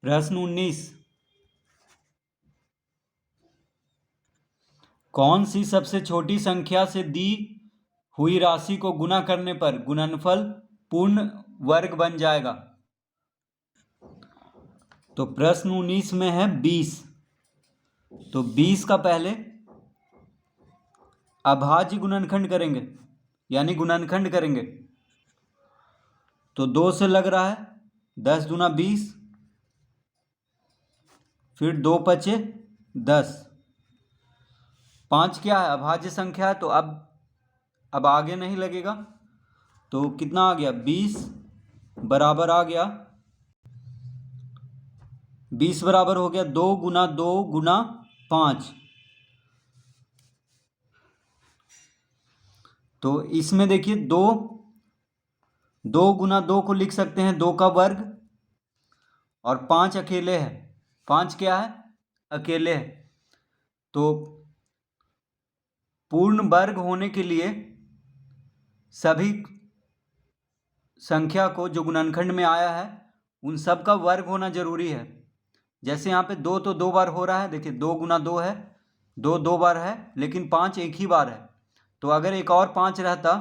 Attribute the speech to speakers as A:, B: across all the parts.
A: प्रश्न 19। कौन सी सबसे छोटी संख्या से दी हुई राशि को गुणा करने पर गुणनफल पूर्ण वर्ग बन जाएगा? तो प्रश्न 19 में है 20। तो 20 का पहले अभाज्य गुणनखंड करेंगे, यानी गुणनखंड करेंगे। तो 2 से लग रहा है 10 दूना 20, फिर 2 पचे 10। 5 क्या है? अभाज्य संख्या है, तो अब आगे नहीं लगेगा। तो कितना आ गया? 20 बराबर आ गया, 20 बराबर हो गया 2 गुना 2 गुना 5। तो इसमें देखिए 2 गुना 2 को लिख सकते हैं 2 का वर्ग, और 5 अकेले है। 5 क्या है? अकेले है। तो पूर्ण वर्ग होने के लिए सभी संख्या को जो गुणनखंड में आया है उन सब का वर्ग होना जरूरी है। जैसे यहाँ पे 2 तो 2 बार हो रहा है, देखिए 2 गुना 2 है, 2 2 बार है, लेकिन 5 एक ही बार है। तो अगर एक और 5 रहता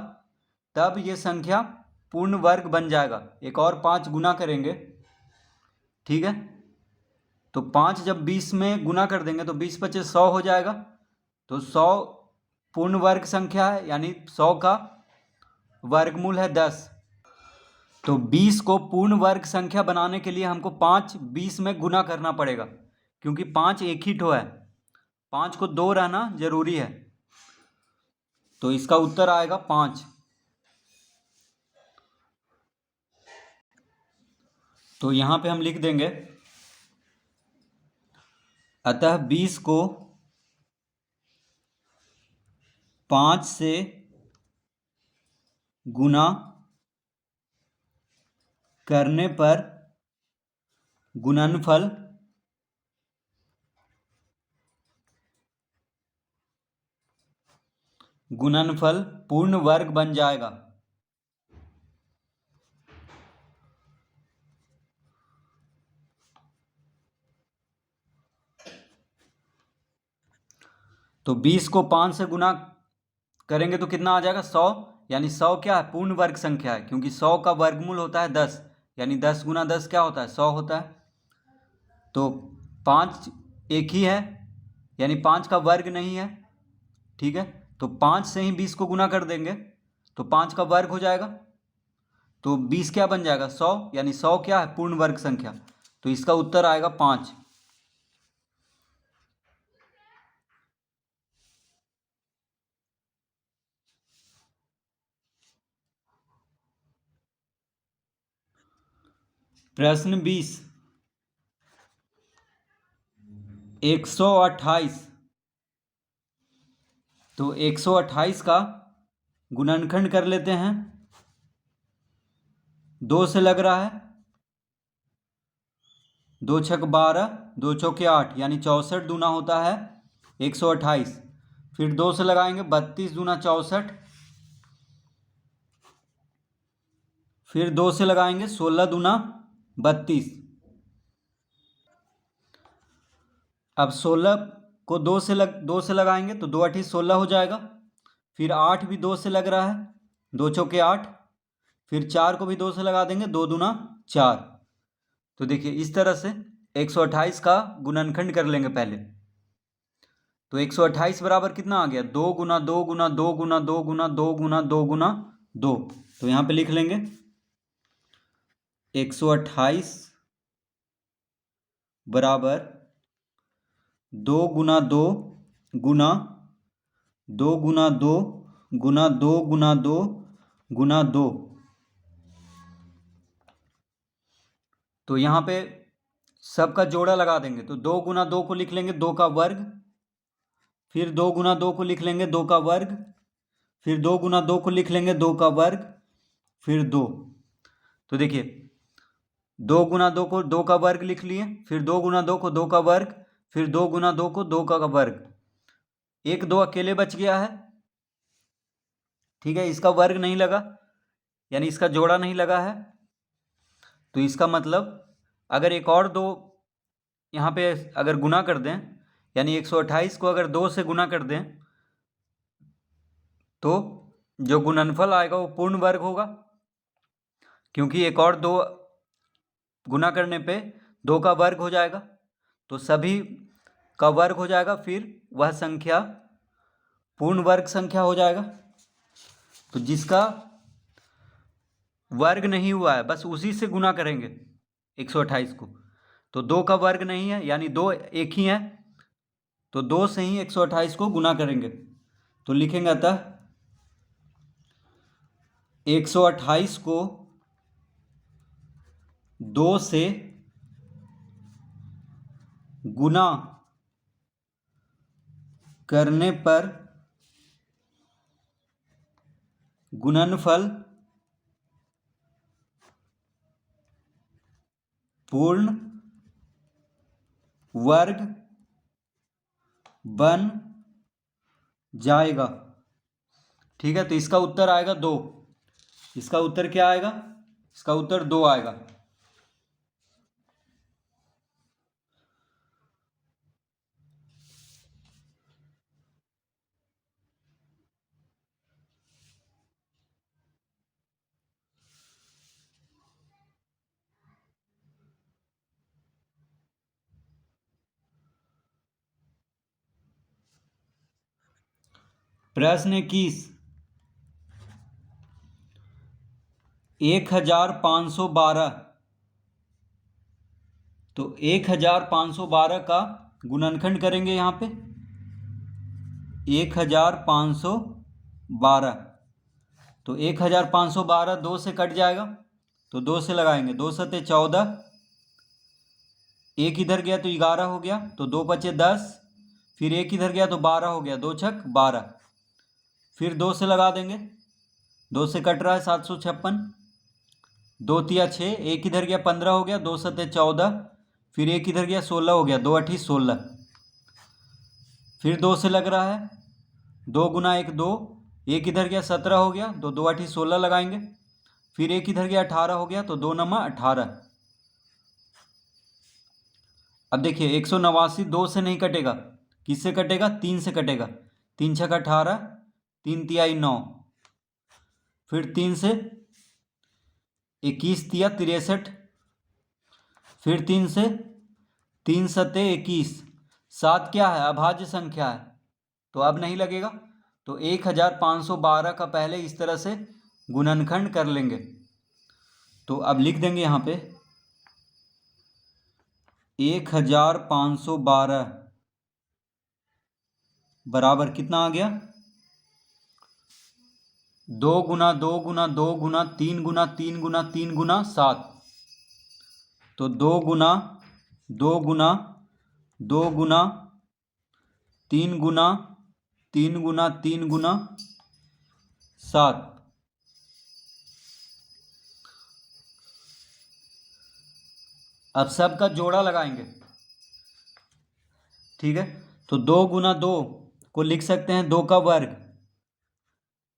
A: तब ये संख्या पूर्ण वर्ग बन जाएगा। एक और 5 गुना करेंगे, ठीक है। तो 5 जब 20 में गुना कर देंगे तो 20 पचे 100 हो जाएगा। तो 100 पूर्ण वर्ग संख्या है, यानी 100 का वर्गमूल है 10। तो 20 को पूर्ण वर्ग संख्या बनाने के लिए हमको 5 20 में गुना करना पड़ेगा, क्योंकि 5 एक ही ठो है, 5 को 2 रहना जरूरी है। तो इसका उत्तर आएगा 5। तो यहां पे हम लिख देंगे, अतः 20 को 5 से गुना करने पर गुणनफल पूर्ण वर्ग बन जाएगा। तो 20 को 5 से गुना करेंगे तो कितना आ जाएगा? 100। यानी 100 क्या है? पूर्ण वर्ग संख्या है, क्योंकि 100 का वर्गमूल होता है 10, यानी 10 गुना 10 क्या होता है? 100 होता है। तो 5 एक ही है, यानी 5 का वर्ग नहीं है, ठीक है। तो 5 से ही 20 को गुना कर देंगे तो 5 का वर्ग हो जाएगा। तो 20 क्या बन जाएगा? 100, यानी 100 क्या है? पूर्ण वर्ग संख्या। तो इसका उत्तर आएगा 5। प्रश्न 20। 128। तो 128 का गुणनखंड कर लेते हैं। 2 से लग रहा है, 2 छक 12, 2 चौके 8, यानी 64 दूना होता है 128। फिर 2 से लगाएंगे 32 दूना 64, फिर 2 से लगाएंगे 16 दूना 32। अब 16 को 2 से लगाएंगे तो 2 8 16 हो जाएगा। फिर 8 भी 2 से लग रहा है, 2 चौके 8। फिर 4 को भी 2 से लगा देंगे, 2 दूना 4। तो देखिए इस तरह से 128 का गुणनखंड कर लेंगे पहले। तो 128 बराबर कितना आ गया? 2 गुना 2 गुना 2 गुना 2 गुना 2 गुना 2 गुना 2। तो यहाँ पे लिख लेंगे 128 बराबर 2 गुना 2 गुना 2 गुना 2 गुना 2 गुना 2 गुना 2। तो यहाँ पे सबका जोड़ा लगा देंगे, तो 2 गुना 2 को लिख लेंगे 2 का वर्ग, फिर 2 गुना 2 को लिख लेंगे 2 का वर्ग, फिर 2 गुना 2 को लिख लेंगे 2 का वर्ग, फिर 2। तो देखिए 2 गुना 2 को 2 का वर्ग लिख लिए, फिर 2 गुना 2 को 2 का वर्ग, फिर 2 गुना 2 को 2 का वर्ग। 1 2 अकेले बच गया है, ठीक है। इसका वर्ग नहीं लगा, यानी इसका जोड़ा नहीं लगा है। तो इसका मतलब अगर एक और दो यहाँ पे अगर गुना कर दें, यानी 128 को अगर 2 से गुना कर दें तो जो गुणनफल आएगा वो पूर्ण वर्ग होगा, क्योंकि एक और 2 गुना करने पे 2 का वर्ग हो जाएगा, तो सभी का वर्ग हो जाएगा, फिर वह संख्या पूर्ण वर्ग संख्या हो जाएगा। तो जिसका वर्ग नहीं हुआ है बस उसी से गुना करेंगे 128 को। तो 2 का वर्ग नहीं है, यानी 2 एक ही है, तो 2 से ही 128 को गुना करेंगे। तो लिखेंगे अतः 128 को 2 से गुना करने पर गुणनफल पूर्ण वर्ग बन जाएगा। ठीक है, तो इसका उत्तर आएगा 2। इसका उत्तर क्या आएगा? इसका उत्तर 2 आएगा। प्रश्न 21, 1512। तो 1512 का गुणनखंड करेंगे यहाँ पे 1512। तो 1512 2 से कट जाएगा, तो 2 से लगाएंगे, 2 सते 14, एक इधर गया तो 11 हो गया, तो 2 बचे 10, फिर एक इधर गया तो 12 हो गया, 2 छक 12, फिर 2 से लगा देंगे, 2 से कट रहा है 756, 2 तिया 6, एक इधर गया 15 हो गया, 2 सते 14, फिर एक इधर गया 16 हो गया, 2 अठी 16, फिर 2 से लग रहा है, 2 गुना 1 2, एक इधर गया 17 हो गया, तो 2 अठी 16 लगाएंगे, फिर एक इधर गया 18 हो गया, तो 2 नमा 18। अब देखिए 189 2 से नहीं कटेगा, किससे कटेगा? 3 से कटेगा, 3 छक 18, 3 तियाई 9, फिर 3 से 21 तिया 63, फिर 3 से 3 सते 21, 7 क्या है? अभाज्य संख्या है, तो अब नहीं लगेगा। तो 1512 का पहले इस तरह से गुणनखंड कर लेंगे। तो अब लिख देंगे यहाँ पे 1512 बराबर कितना आ गया? 2 गुना 2 गुना 2 गुना 3 गुना 3 गुना 3 गुना 7। तो 2 गुना 2 गुना 2 गुना 3 गुना 3 गुना 3 गुना 7। अब सबका जोड़ा लगाएंगे। ठीक है, तो 2 गुना 2 को लिख सकते हैं 2 का वर्ग,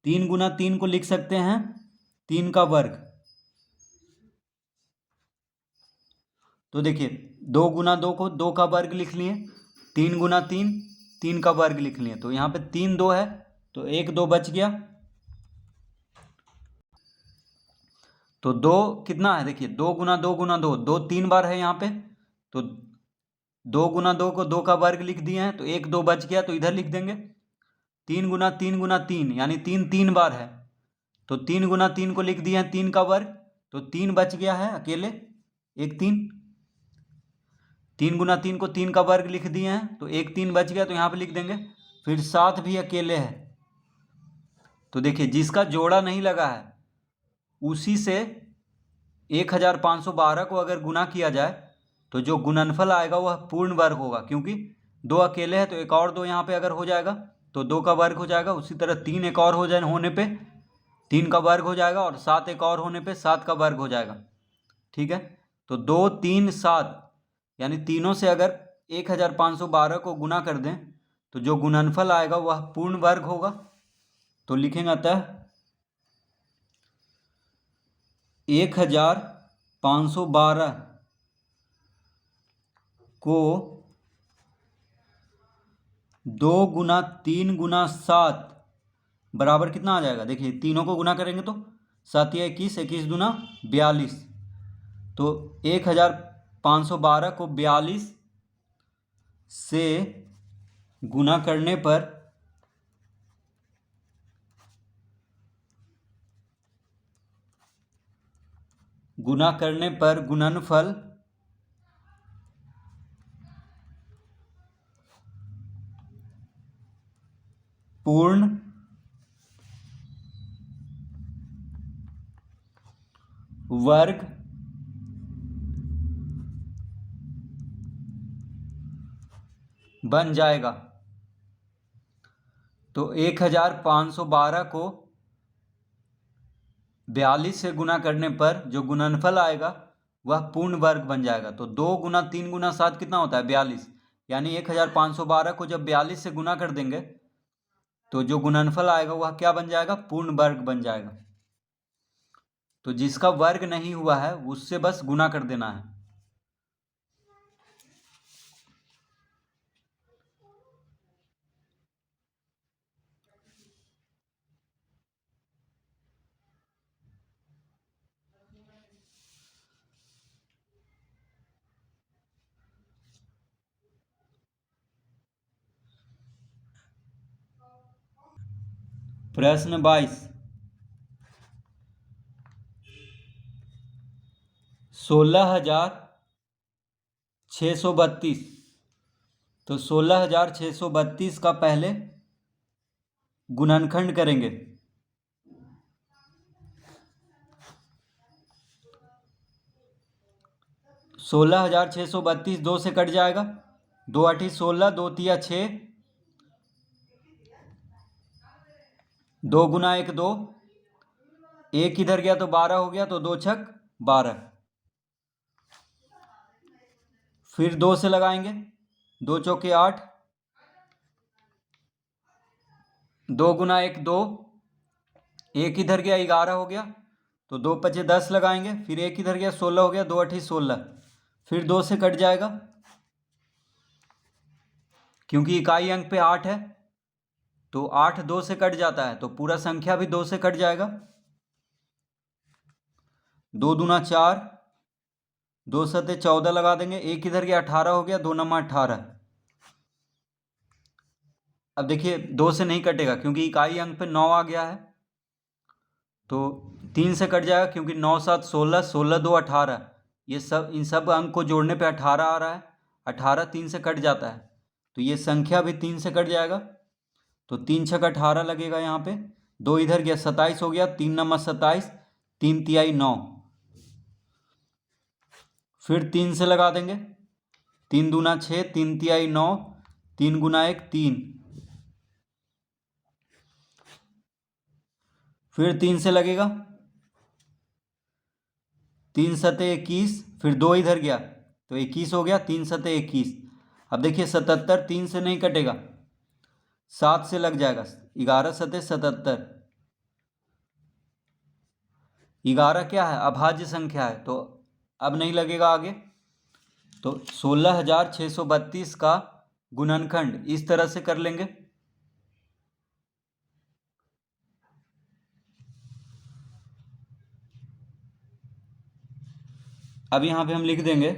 A: 3 गुना 3 को लिख सकते हैं 3 का वर्ग। तो देखिए 2 गुना 2 को 2 का वर्ग लिख लिए, 3 गुना 3 3 का वर्ग लिख लिए, तो यहाँ पे 3 2 है, तो 1 2 बच गया। तो 2 कितना है? देखिए 2 गुना 2 गुना 2, 2 3 बार है यहाँ पे, तो 2 गुना 2 को 2 का वर्ग लिख दिए हैं, तो 1 2 बच गया, तो इधर लिख देंगे। 3 गुना 3 गुना 3 यानी 3 3 बार है, तो 3 गुना 3 को लिख दिए हैं 3 का वर्ग, तो 3 बच गया है अकेले, 1 3। 3 गुना 3 को 3 का वर्ग लिख दिए हैं, तो 1 3 बच गया, तो यहाँ पे लिख देंगे। फिर 7 भी अकेले है, तो देखिए जिसका जोड़ा नहीं लगा है उसी से 1512 को अगर गुना किया जाए तो जो गुणनफल आएगा वह पूर्ण वर्ग होगा, क्योंकि 2 अकेले हैं तो एक और 2 यहाँ पे अगर हो जाएगा तो 2 का वर्ग हो जाएगा। उसी तरह 3 एक और हो जाए होने पे 3 का वर्ग हो जाएगा, और 7 एक और होने पे 7 का वर्ग हो जाएगा। ठीक है, तो 2 3 7 यानी तीनों से अगर 1512 को गुना कर दें तो जो गुणनफल आएगा वह पूर्ण वर्ग होगा। तो लिखेंगे अतः 1512 को 2 गुना 3 गुना 7 बराबर कितना आ जाएगा? देखिए तीनों को गुना करेंगे तो 7 या 21, 21 दूना 42। तो 1512 को 42 से गुना करने पर गुणनफल पूर्ण वर्ग बन जाएगा। तो 1512 को 42 से गुना करने पर जो गुणनफल आएगा वह पूर्ण वर्ग बन जाएगा। तो 2 गुना 3 गुना 7 कितना होता है? 42। यानी 1512 को जब 42 से गुना कर देंगे तो जो गुणनफल आएगा वह क्या बन जाएगा? पूर्ण वर्ग बन जाएगा। तो जिसका वर्ग नहीं हुआ है उससे बस गुना कर देना है। प्रश्न 22, 16,632। तो 16,632 का पहले गुणनखंड करेंगे। सोलह हजार 632 2 से कट जाएगा। 2 8 16, 2 तिया 6, 2 गुना 1 2, 1 इधर गया तो 12 हो गया, तो 2 छक 12। फिर 2 से लगाएंगे, 2 चौके 8, 2 गुना 1 2, 1 इधर गया 11 हो गया, तो 2 पचे 10 लगाएंगे। फिर 1 इधर गया 16 हो गया, 2 8 16। फिर 2 से कट जाएगा क्योंकि इकाई अंक पे 8 है, तो 8 2 से कट जाता है, तो पूरा संख्या भी 2 से कट जाएगा। 2 दूना 4, 2 सते 14 लगा देंगे। 1 इधर गया 18 हो गया, 2 नमा 18। अब देखिए 2 से नहीं कटेगा क्योंकि इकाई अंक पे 9 आ गया है, तो 3 से कट जाएगा क्योंकि 9 7 16, 16 2 18। ये सब इन सब अंक को जोड़ने पे 18 आ रहा है। 18 3 से कट जाता है, तो ये संख्या भी 3 से कट जाएगा। तो 3 छक 18 लगेगा यहाँ पे। 2 इधर गया 27 हो गया, 3 नमा 27, 3 तिहाई 9। फिर 3 से लगा देंगे, 3 दूना 6, 3 तिहाई 9, 3 गुना 1 3। फिर 3 से लगेगा, 3 सते 21, फिर 2 इधर गया तो 21 हो गया, 3 सते 21। अब देखिए 77 3 से नहीं कटेगा, 7 से लग जाएगा, 11 सते 77। 11 क्या है? अभाज्य संख्या है, तो अब नहीं लगेगा आगे। तो 16,632 का गुणनखंड इस तरह से कर लेंगे। अब यहाँ पे हम लिख देंगे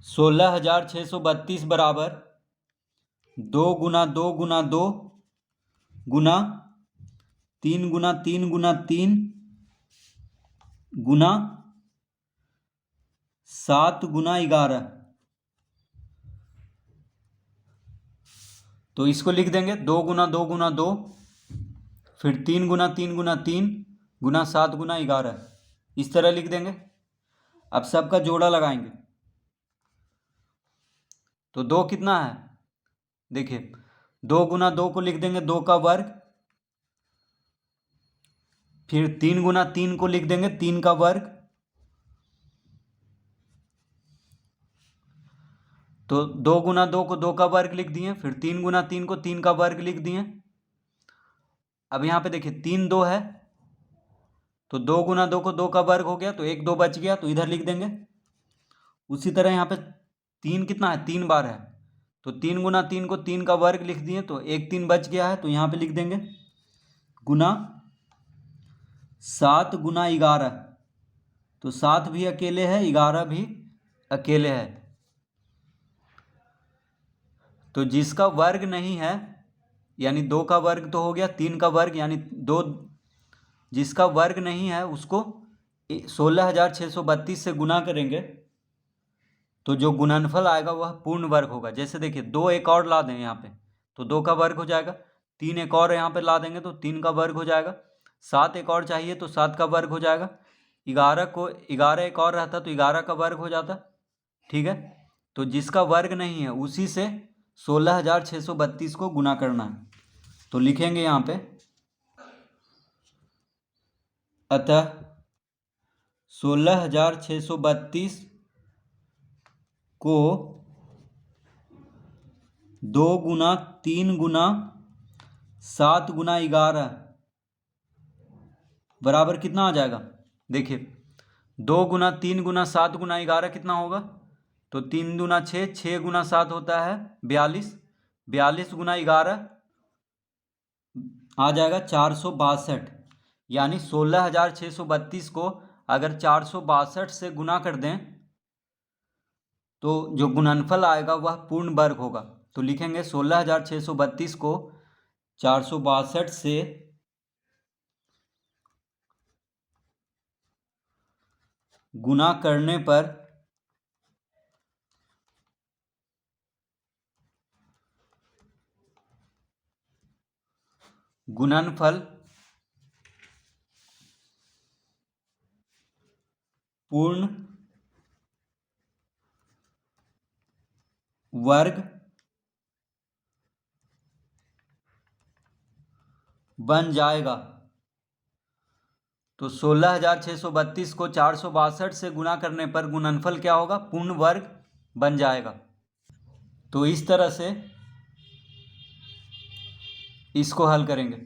A: 16,632 बराबर 2 गुना 2 गुना 2 गुना 3 गुना 3 गुना 3 गुना 7 गुना 11। तो इसको लिख देंगे 2 गुना 2 गुना 2, फिर 3 गुना 3 गुना 3 गुना 7 गुना 11, इस तरह लिख देंगे। अब सबका जोड़ा लगाएंगे, तो 2 कितना है? देखिए 2 गुना 2 को लिख देंगे 2 का वर्ग, फिर 3 गुना 3 को लिख देंगे 3 का वर्ग, तो 2 गुना 2 को 2 का वर्ग लिख दिए, फिर 3 गुना 3 को 3 का वर्ग लिख दिए। अब यहाँ पे देखिए 3 2 है, तो 2 गुना 2 को 2 का वर्ग हो गया, तो 1 2 बच गया, तो इधर लिख देंगे। उसी तरह यहाँ पे 3 कितना है, 3 बार है, तो 3 गुना 3 को 3 का वर्ग लिख दिए, तो 1 3 बच गया है, तो यहाँ पे लिख देंगे गुना 7 गुना 11, तो 7 भी अकेले है, 11 भी अकेले है। तो जिसका वर्ग नहीं है, यानी 2 का वर्ग तो हो गया, 3 का वर्ग यानी 2, जिसका वर्ग नहीं है उसको 16,632 से गुना करेंगे, तो जो गुणनफल आएगा वह पूर्ण वर्ग होगा। जैसे देखिए 2 एक और ला दें यहाँ पे, तो 2 का वर्ग हो जाएगा, 3 एक और यहाँ पे ला देंगे तो 3 का वर्ग हो जाएगा, 7 एक और चाहिए तो 7 का वर्ग हो जाएगा, 11 एक और रहता तो 11 का वर्ग हो जाता। ठीक है, तो जिसका वर्ग नहीं है उसी से 16,632 को गुना करना है, तो लिखेंगे यहाँ पे अतः 16,632 को 2 गुना 3 गुना 7 गुना 11 बराबर कितना आ जाएगा। देखिए 2 गुना 3 गुना 7 गुना 11 कितना होगा, तो 3 दूना 6, 6 गुना 7 होता है 42, 42 गुना 11 आ जाएगा 462, यानी 16,632 को अगर 462 से गुना कर दें तो जो गुणनफल आएगा वह पूर्ण वर्ग होगा। तो लिखेंगे 16,632 को 462 से गुना करने पर गुणनफल पूर्ण वर्ग बन जाएगा। तो 16,632 को 462 से गुना करने पर गुणनफल क्या होगा, पूर्ण वर्ग बन जाएगा। तो इस तरह से इसको हल करेंगे।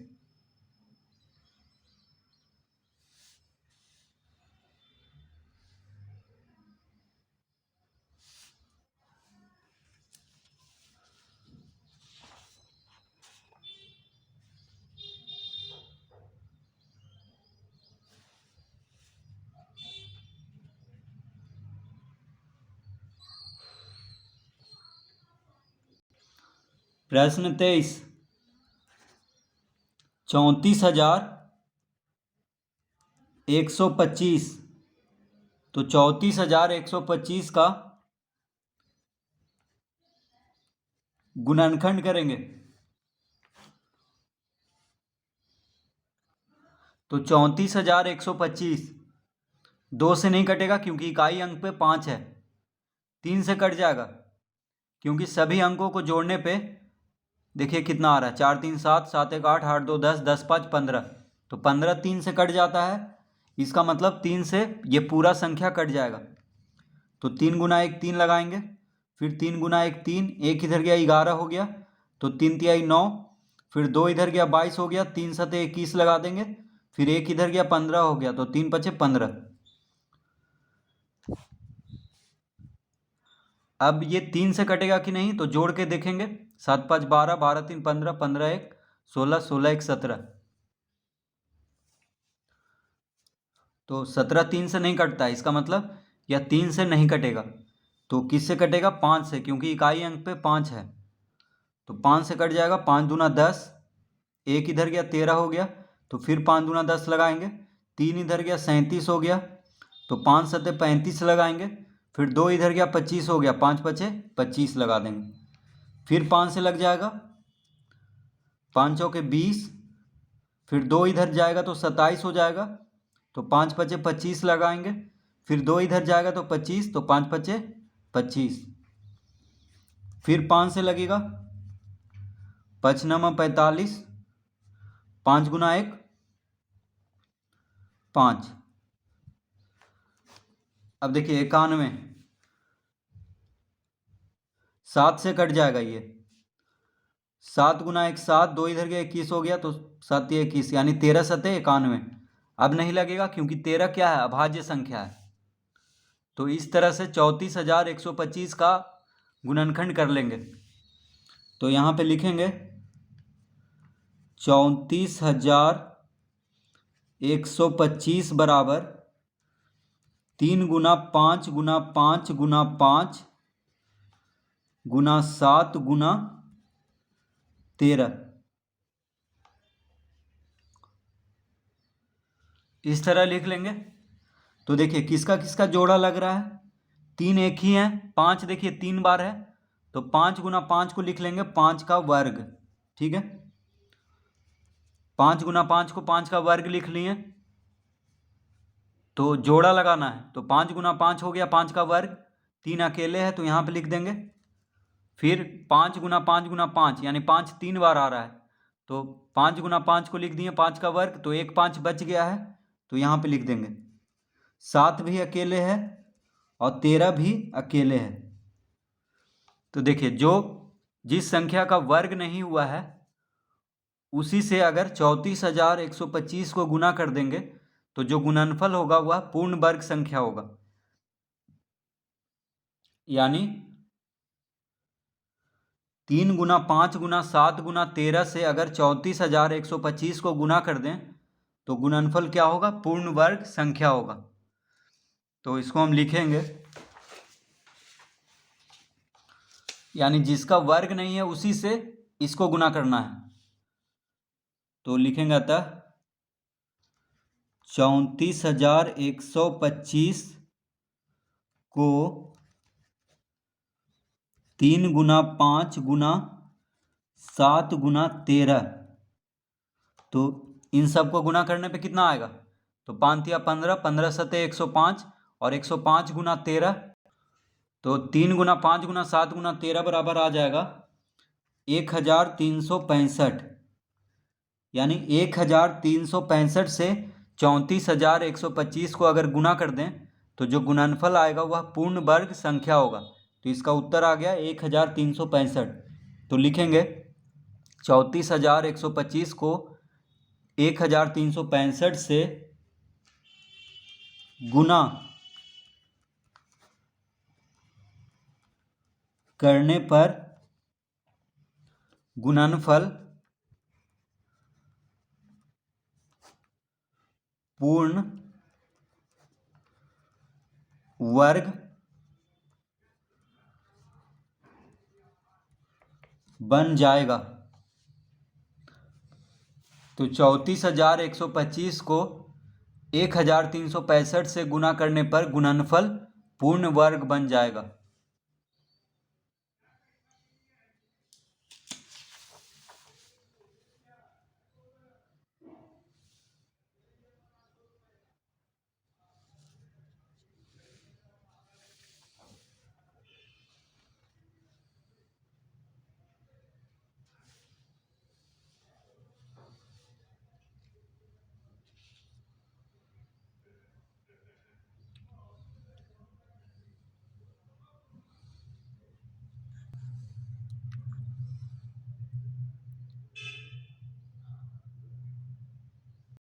A: प्रश्न 23, 34,125, तो 34,125 का गुणनखंड करेंगे, तो 34,125 2 से नहीं कटेगा क्योंकि इकाई अंक पे 5 है, 3 से कट जाएगा क्योंकि सभी अंकों को जोड़ने पे देखिए कितना आ रहा है, 4 3 7, 7 1 8, 8 2 10, 10 5 15, तो 15 3 से कट जाता है, इसका मतलब 3 से ये पूरा संख्या कट जाएगा। तो 3 गुना 1 3 लगाएंगे, फिर 3 गुना 1 3, एक इधर गया 11 हो गया, तो 3 तिहाई 9, फिर 2 इधर गया 22 हो गया, 3 सते 21 लगा देंगे, फिर 1 इधर गया 15 हो गया, तो 3 पचे 15। अब ये 3 से कटेगा कि नहीं तो जोड़ के देखेंगे, 7 5 12, 12 3 15, 15 1 16, 16 1 17, तो 17 3 से नहीं कटता है, इसका मतलब यह 3 से नहीं कटेगा, तो किस से कटेगा, 5 से, क्योंकि इकाई अंक पे 5 है, तो 5 से कट जाएगा, 5 दूना 10, एक इधर गया 13 हो गया, तो फिर 5 दूना 10 लगाएंगे, 3 इधर गया 37 हो गया, तो 5 सते 35 लगाएंगे, फिर 2 इधर गया 25 हो गया, 5 पचे 25 लगा देंगे, फिर 5 से लग जाएगा, 5 चौके 20, फिर 2 इधर जाएगा तो 27 हो जाएगा, तो 5 पचे 25 लगाएंगे, फिर 2 इधर जाएगा तो 25, तो 5 पचे 25, फिर 5 से लगेगा, 5 9 45, 5 गुना 1 5, अब देखिए 91, 7 से कट जाएगा ये, 7 गुना 1 7, 2 इधर गया 21 हो गया, तो 7 21 यानी 13 सते 91, अब नहीं लगेगा क्योंकि 13 क्या है, अभाज्य संख्या है। तो इस तरह से 34,125 का गुणनखंड कर लेंगे। तो यहाँ पे लिखेंगे 34,125 बराबर 3 गुना 5 गुना 5 गुना 5 गुना 7 गुना 13। इस तरह लिख लेंगे। तो देखिए किसका किसका जोड़ा लग रहा है, 3 एक ही है, 5 देखिए 3 बार है, तो 5 गुना 5 को लिख लेंगे 5 का वर्ग। ठीक है, 5 गुना 5 को 5 का वर्ग लिख लिए। तो जोड़ा लगाना है, तो 5 गुना 5 हो गया 5 का वर्ग, 3 अकेले है तो यहाँ पे लिख देंगे। फिर 5 गुना 5 गुना 5 यानी 5 3 बार आ रहा है, तो 5 गुना 5 को लिख दिए 5 का वर्ग, तो एक 5 बच गया है तो यहाँ पे लिख देंगे। 7 भी अकेले है और 13 भी अकेले है। तो देखिए जिस संख्या का वर्ग नहीं हुआ है उसी से अगर 34,125 को गुना कर देंगे तो जो गुणनफल होगा वह पूर्ण वर्ग संख्या होगा। यानी 3 गुना 5 गुना 7 गुना 13 से अगर 34,125 को गुना कर दें तो गुणनफल क्या होगा, पूर्ण वर्ग संख्या होगा। तो इसको हम लिखेंगे, यानी जिसका वर्ग नहीं है उसी से इसको गुना करना है। तो लिखेंगे अतः 34,125 को 3 गुना 5 गुना 7 गुना 13, तो इन सब को गुना करने पे कितना आएगा, तो 5 या 15, 15 सते 105 और 105 गुना 13, तो 3 गुना 5 गुना 7 गुना 13 बराबर आ जाएगा 1,365। यानी 1,365 से 34,125 को अगर गुना कर दें तो जो गुणनफल आएगा वह पूर्ण वर्ग संख्या होगा। तो इसका उत्तर आ गया 1,365। तो लिखेंगे 34,125 को 1,365 से गुना करने पर गुणनफल पूर्ण वर्ग बन जाएगा। तो 34,125 को 1,365 से गुना करने पर गुणनफल पूर्ण वर्ग बन जाएगा।